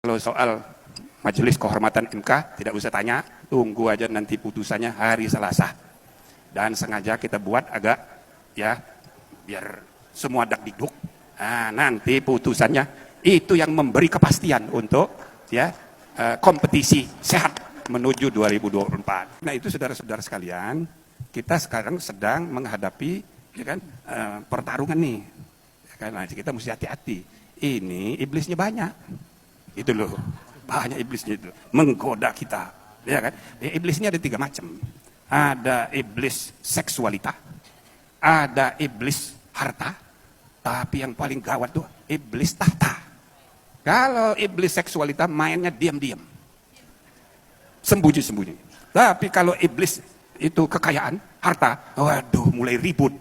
Kalau soal Majelis Kehormatan MK tidak usah tanya, tunggu aja nanti putusannya hari Selasa. Dan sengaja kita buat agak ya biar semua dak-dikduk. Nah, nanti putusannya itu yang memberi kepastian untuk ya kompetisi sehat menuju 2024. Nah, itu saudara-saudara sekalian, kita sekarang sedang menghadapi ya kan pertarungan nih. Ya kan? Nah, kita mesti hati-hati. Ini iblisnya banyak. Itu loh, banyak iblisnya itu menggoda kita, ya kan? Iblisnya ada 3 macam. Ada iblis seksualitas, ada iblis harta, tapi yang paling gawat tuh iblis tahta. Kalau iblis seksualitas mainnya diam-diam, sembunyi-sembunyi. Tapi kalau iblis itu kekayaan, harta, waduh mulai ribut.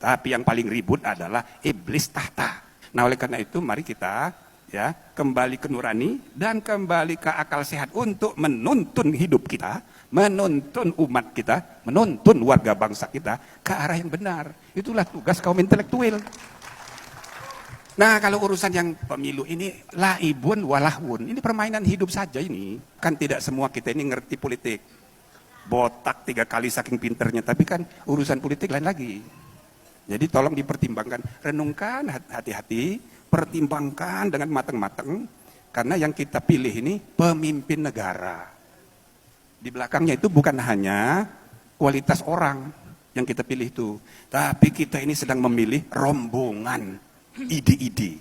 Tapi yang paling ribut adalah iblis tahta. Nah, oleh karena itu mari kita ya kembali ke nurani dan kembali ke akal sehat untuk menuntun hidup kita, menuntun umat kita, menuntun warga bangsa kita ke arah yang benar. Itulah tugas kaum intelektual. Nah, kalau urusan yang pemilu ini laibun walahun, ini permainan hidup saja ini. Kan tidak semua kita ini ngerti politik. Botak 3 kali saking pinternya, tapi kan urusan politik lain lagi. Jadi tolong dipertimbangkan, renungkan hati-hati, pertimbangkan dengan matang-matang, karena yang kita pilih ini pemimpin negara. Di belakangnya itu bukan hanya kualitas orang yang kita pilih itu, tapi kita ini sedang memilih rombongan ide-ide.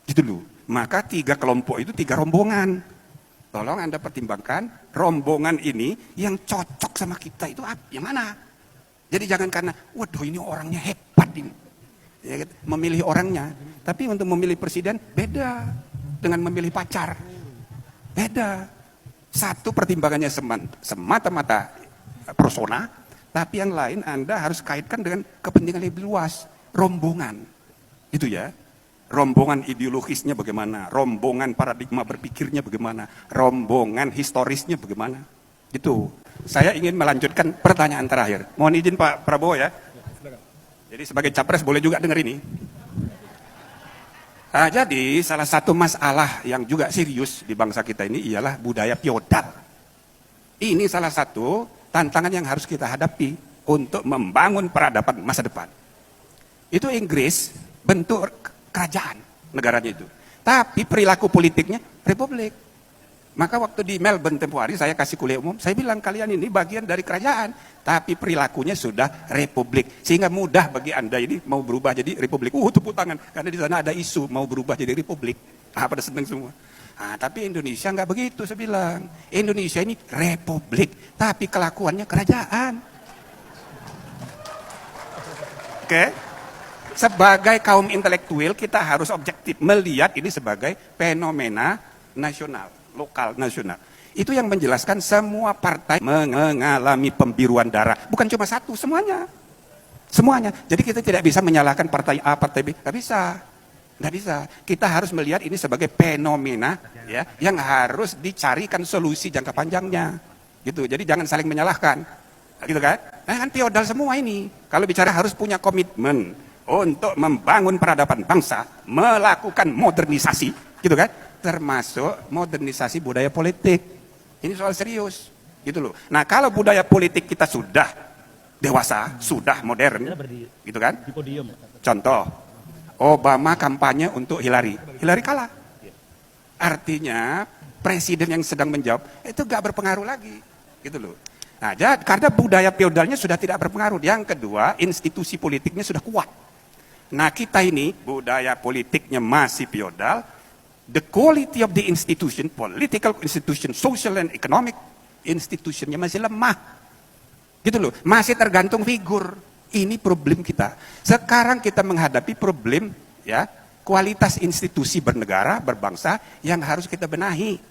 Gitu loh. Maka 3 kelompok itu 3 rombongan. Tolong Anda pertimbangkan rombongan ini yang cocok sama kita itu yang mana? Jadi jangan karena, waduh ini orangnya hebat ini. Ya, memilih orangnya, tapi untuk memilih presiden beda dengan memilih pacar, beda. Satu pertimbangannya semata-mata persona, tapi yang lain Anda harus kaitkan dengan kepentingan lebih luas, rombongan, itu ya, rombongan ideologisnya bagaimana, rombongan paradigma berpikirnya bagaimana, rombongan historisnya bagaimana, itu. Saya ingin melanjutkan pertanyaan terakhir. Mohon izin Pak Prabowo ya. Jadi sebagai capres boleh juga dengar ini. Nah, jadi salah satu masalah yang juga serius di bangsa kita ini ialah budaya feodal. Ini salah satu tantangan yang harus kita hadapi untuk membangun peradaban masa depan. Itu Inggris bentuk kerajaan negaranya itu. Tapi perilaku politiknya republik. Maka waktu di Melbourne tempoh hari saya kasih kuliah umum, saya bilang kalian ini bagian dari kerajaan, tapi perilakunya sudah republik. Sehingga mudah bagi Anda ini mau berubah jadi republik. Tepuk tangan, karena di sana ada isu mau berubah jadi republik. Pada senang semua. Tapi Indonesia nggak begitu, saya bilang. Indonesia ini republik, tapi kelakuannya kerajaan. Oke? Sebagai kaum intelektual kita harus objektif melihat ini sebagai fenomena nasional. Lokal, nasional. Itu yang menjelaskan semua partai mengalami pembiruan darah. Bukan cuma satu, semuanya. Semuanya. Jadi kita tidak bisa menyalahkan partai A, partai B. Nggak bisa. Nggak bisa. Kita harus melihat ini sebagai fenomena ya, yang harus dicarikan solusi jangka panjangnya. Gitu. Jadi jangan saling menyalahkan. Gitu kan? Nah, kan feodal semua ini. Kalau bicara harus punya komitmen untuk membangun peradaban bangsa, melakukan modernisasi. Gitu kan? Termasuk modernisasi budaya politik. Ini soal serius, gitu loh. Nah, kalau budaya politik kita sudah dewasa, sudah modern, gitu kan? Contoh, Obama kampanye untuk Hillary kalah. Artinya presiden yang sedang menjawab itu gak berpengaruh lagi, gitu loh. Nah, karena budaya feodalnya sudah tidak berpengaruh. Yang kedua, institusi politiknya sudah kuat. Nah, kita ini budaya politiknya masih feodal. The quality of the institution, political institution, social and economic institutionnya masih lemah. Gitu loh, masih tergantung figur. Ini problem kita. Sekarang kita menghadapi problem ya, kualitas institusi bernegara, berbangsa yang harus kita benahi.